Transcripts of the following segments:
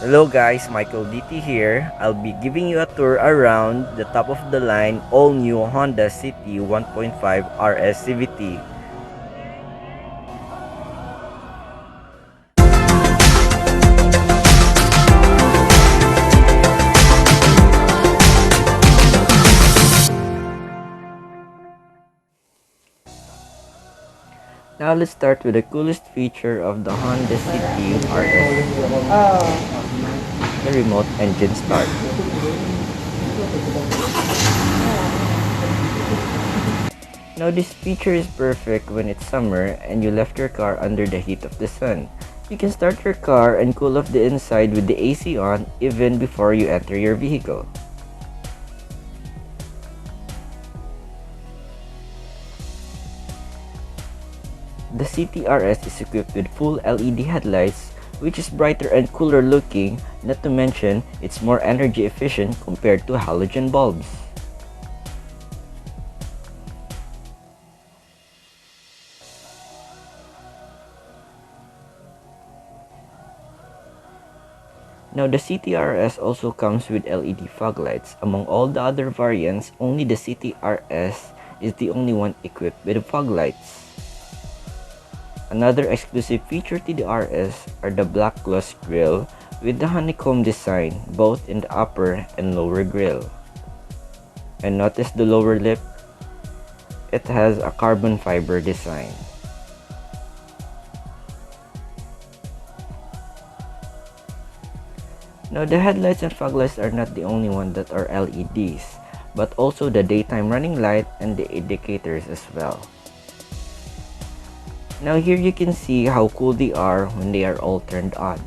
Hello guys, MichaelDT here. I'll be giving you a tour around the top of the line all new Honda City 1.5 RS CVT. Now let's start with the coolest feature of the Honda City RS, the remote engine start. Now this feature is perfect when it's summer and you left your car under the heat of the sun. You can start your car and cool off the inside with the AC on even before you enter your vehicle. The CTRS is equipped with full LED headlights, which is brighter and cooler looking, not to mention it's more energy efficient compared to halogen bulbs. Now the CTRS also comes with LED fog lights. Among all the other variants, only the CTRS is the only one equipped with fog lights. Another exclusive feature to the RS are the black gloss grille with the honeycomb design both in the upper and lower grille. And notice the lower lip, it has a carbon fiber design. Now the headlights and fog lights are not the only one that are LEDs, but also the daytime running light and the indicators as well. Now here you can see how cool they are when they are all turned on.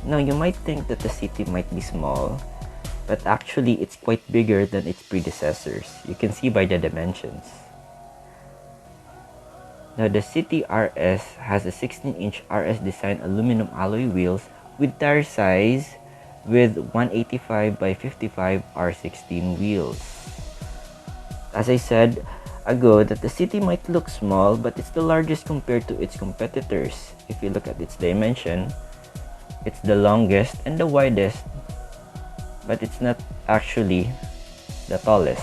Now you might think that the city might be small, but actually it's quite bigger than its predecessors. You can see by the dimensions. Now the City RS has a 16-inch RS design aluminum alloy wheels with tire size with 185 by 55 R16 wheels. As I said ago that the City might look small, but it's the largest compared to its competitors. If you look at its dimension, it's the longest and the widest, but it's not actually the tallest.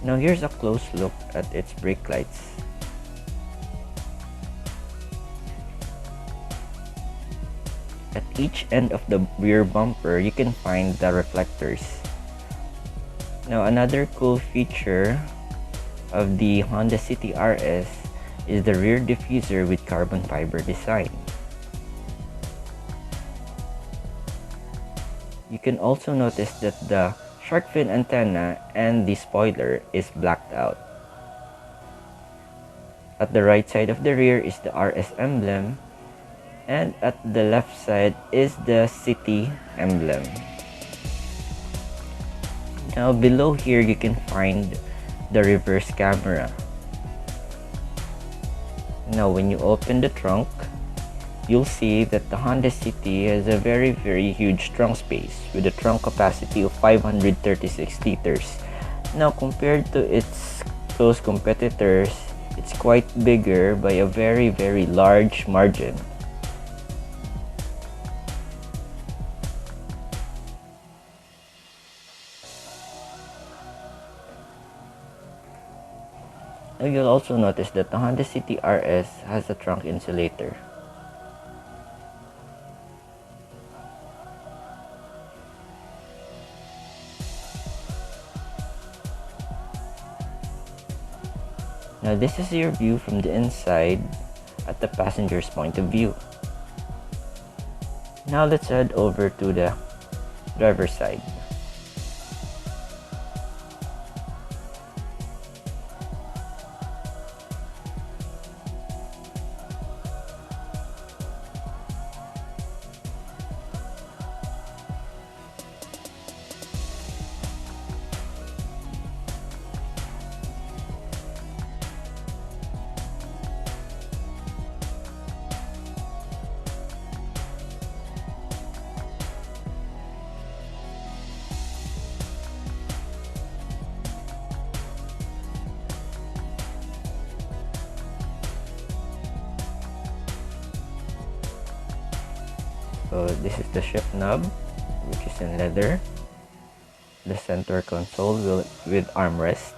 Now here's a close look at its brake lights. At each end of the rear bumper, you can find the reflectors. Now another cool feature of the Honda City RS is the rear diffuser with carbon fiber design. You can also notice that the shark fin antenna and the spoiler is blacked out. At the right side of the rear is the RS emblem, and at the left side is the City emblem. Now below here you can find the reverse camera. Now when you open the trunk, you'll see that the Honda City has a very huge trunk space with a trunk capacity of 536 liters. Now compared to its close competitors, it's quite bigger by a very large margin. Now you'll also notice that the Honda City RS has a trunk insulator. Now this is your view from the inside at the passenger's point of view. Now let's head over to the driver's side. So this is the shift knob, which is in leather. The center console with armrest.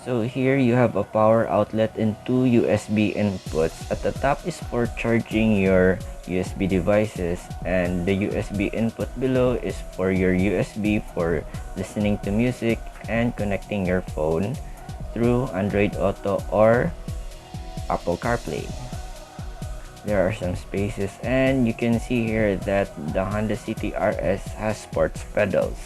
So here you have a power outlet and two USB inputs. At the top is for charging your USB devices, and the USB input below is for your USB for listening to music and connecting your phone through Android Auto or Apple CarPlay. There are some spaces, and you can see here that the Honda City RS has sports pedals.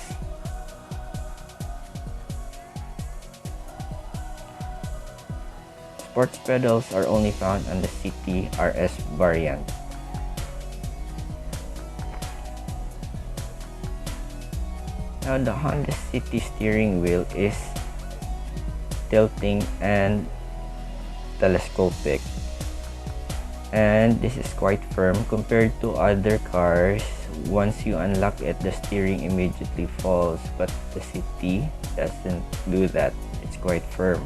Sports pedals are only found on the City RS variant. Now the Honda City steering wheel is tilting and telescopic, and this is quite firm compared to other cars. Once you unlock it, the steering immediately falls, but the City doesn't do that. It's quite firm.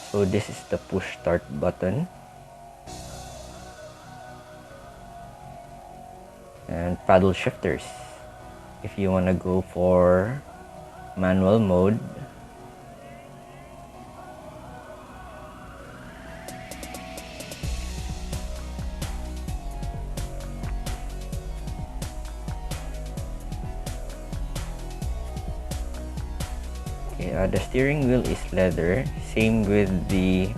So this is the push start button, and paddle shifters if you want to go for manual mode. Okay, the steering wheel is leather, same with the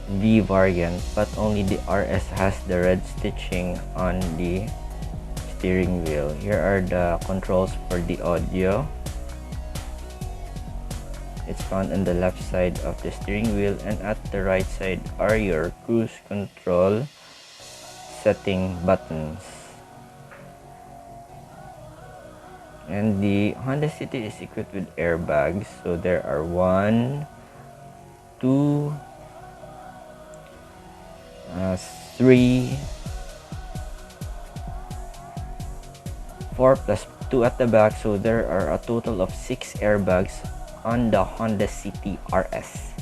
V variant, but only the RS has the red stitching on the steering wheel. Here are the controls for the audio. It's found on the left side of the steering wheel, and at the right side are your cruise control setting buttons. And the Honda City is equipped with airbags. So there are 1, 2, 3, 4 plus 2 at the back. So there are a total of 6 airbags on the Honda City RS.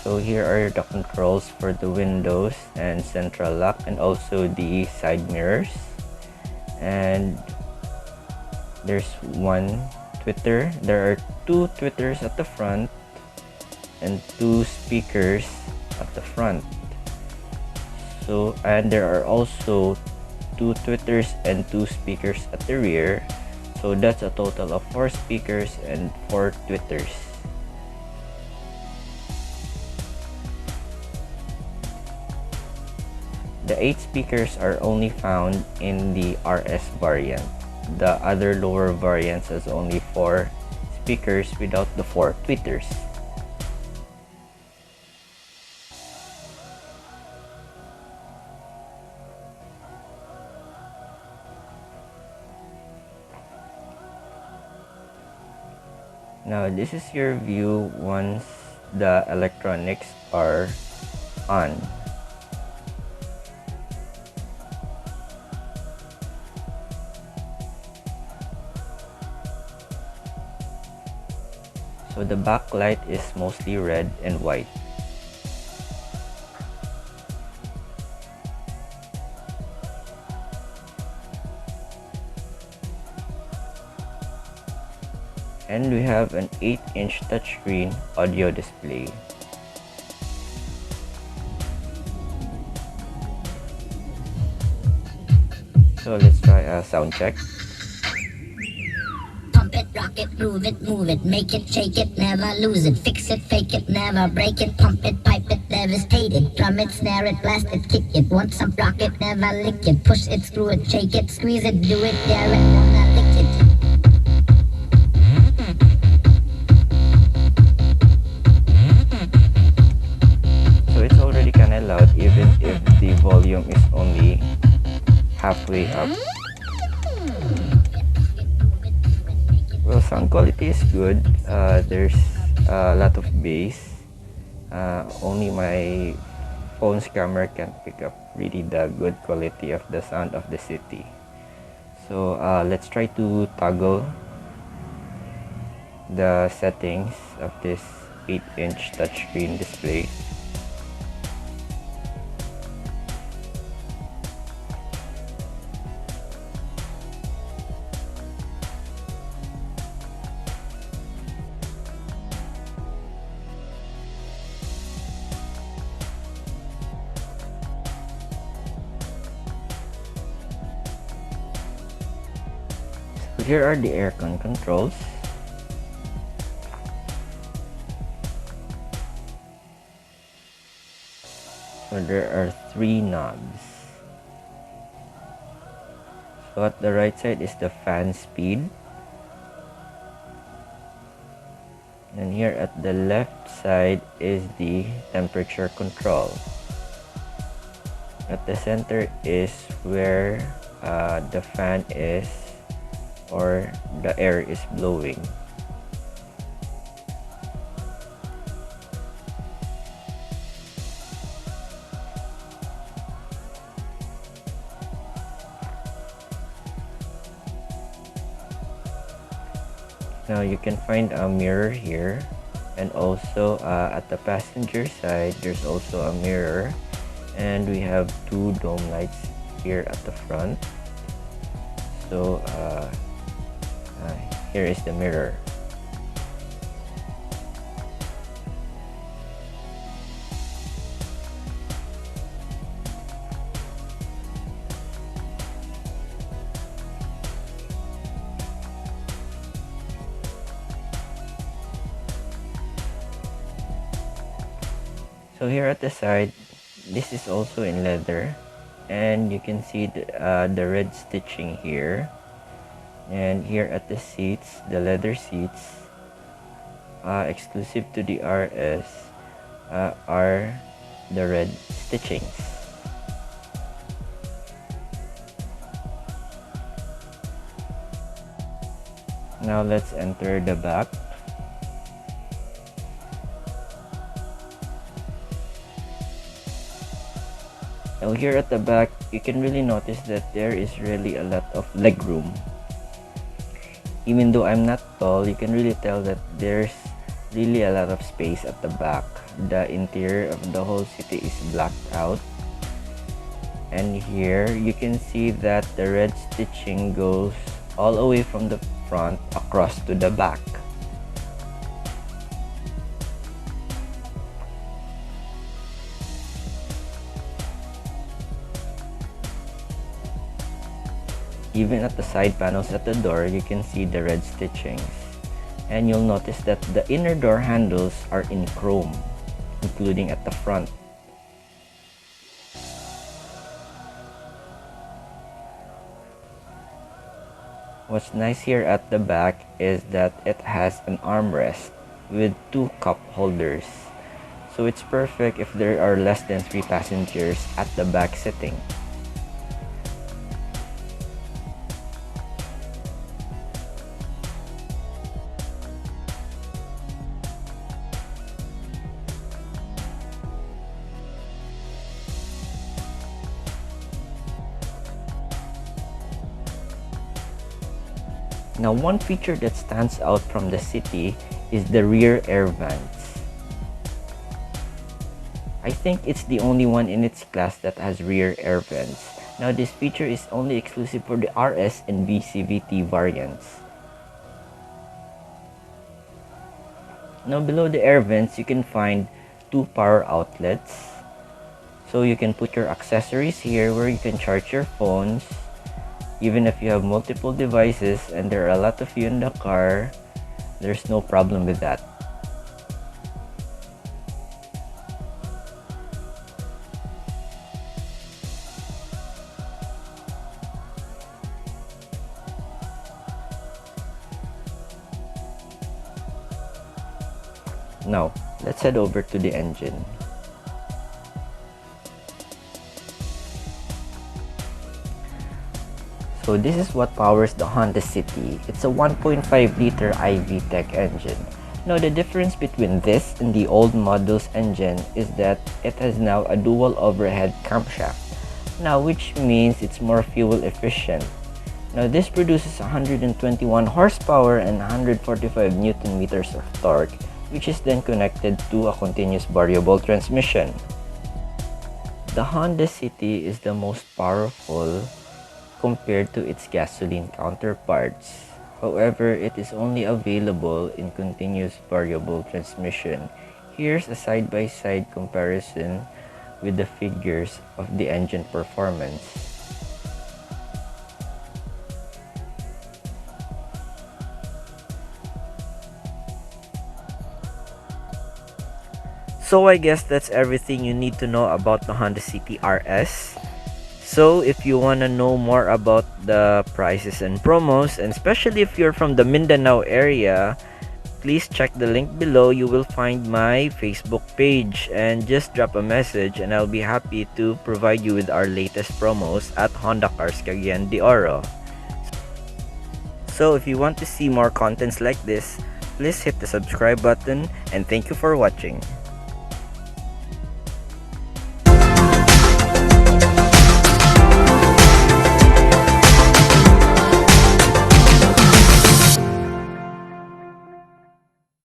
So here are the controls for the windows and central lock, and also the side mirrors. And there's one tweeter. There are 2 tweeters at the front and 2 speakers at the front. So, and there are also 2 tweeters and 2 speakers at the rear. So that's a total of 4 speakers and 4 tweeters. The 8 speakers are only found in the RS variant. The other lower variants has only 4 speakers without the 4 tweeters. Now this is your view once the electronics are on. So the backlight is mostly red and white. And we have an 8-inch touchscreen audio display. So let's try a sound check. Pump it, rock it, groove it, move it, make it, shake it, never lose it, fix it, fake it, never break it, pump it, pipe it, devastate it, drum it, snare it, blast it, kick it, want some rock it, never lick it, push it, screw it, shake it, squeeze it, do it, dare it, wanna lick it. So it's already kinda loud even if the volume is only halfway up. Well, sound quality is good. There's a lot of bass. Only my phone's camera can't pick up really the good quality of the sound of the city. So let's try to toggle the settings of this 8-inch touchscreen display. So here are the aircon controls. So there are 3 knobs. So at the right side is the fan speed. And here at the left side is the temperature control. At the center is where the fan is, or the air is blowing. Now you can find a mirror here, and also at the passenger side there's also a mirror, and we have 2 dome lights here at the front. So here is the mirror. So here at the side, this is also in leather, and you can see the red stitching here. And here at the seats, the leather seats, exclusive to the RS, are the red stitchings. Now let's enter the back. Now here at the back, you can really notice that there is really a lot of leg room. Even though I'm not tall, you can really tell that there's really a lot of space at the back. The interior of the whole city is blacked out. And here you can see that the red stitching goes all the way from the front across to the back. Even at the side panels at the door, you can see the red stitchings. And you'll notice that the inner door handles are in chrome, including at the front. What's nice here at the back is that it has an armrest with 2 cup holders. So it's perfect if there are less than 3 passengers at the back sitting. Now, one feature that stands out from the city is the rear air vents. I think it's the only one in its class that has rear air vents. Now, this feature is only exclusive for the RS and V CVT variants. Now, below the air vents, you can find 2 power outlets. So you can put your accessories here where you can charge your phones. Even if you have multiple devices and there are a lot of you in the car, there's no problem with that. Now, let's head over to the engine. So this is what powers the Honda City. It's a 1.5 liter IV Tech engine. Now the difference between this and the old model's engine is that it has now a dual overhead camshaft, now which means it's more fuel efficient. Now this produces 121 horsepower and 145 newton meters of torque, which is then connected to a continuous variable transmission. The Honda City is the most powerful compared to its gasoline counterparts. However, it is only available in continuous variable transmission. Here's a side-by-side comparison with the figures of the engine performance. So I guess that's everything you need to know about the Honda City RS. So if you want to know more about the prices and promos, and especially if you're from the Mindanao area, please check the link below. You will find my Facebook page and just drop a message and I'll be happy to provide you with our latest promos at Honda Cars Cagayan de Oro. So if you want to see more contents like this, please hit the subscribe button and thank you for watching.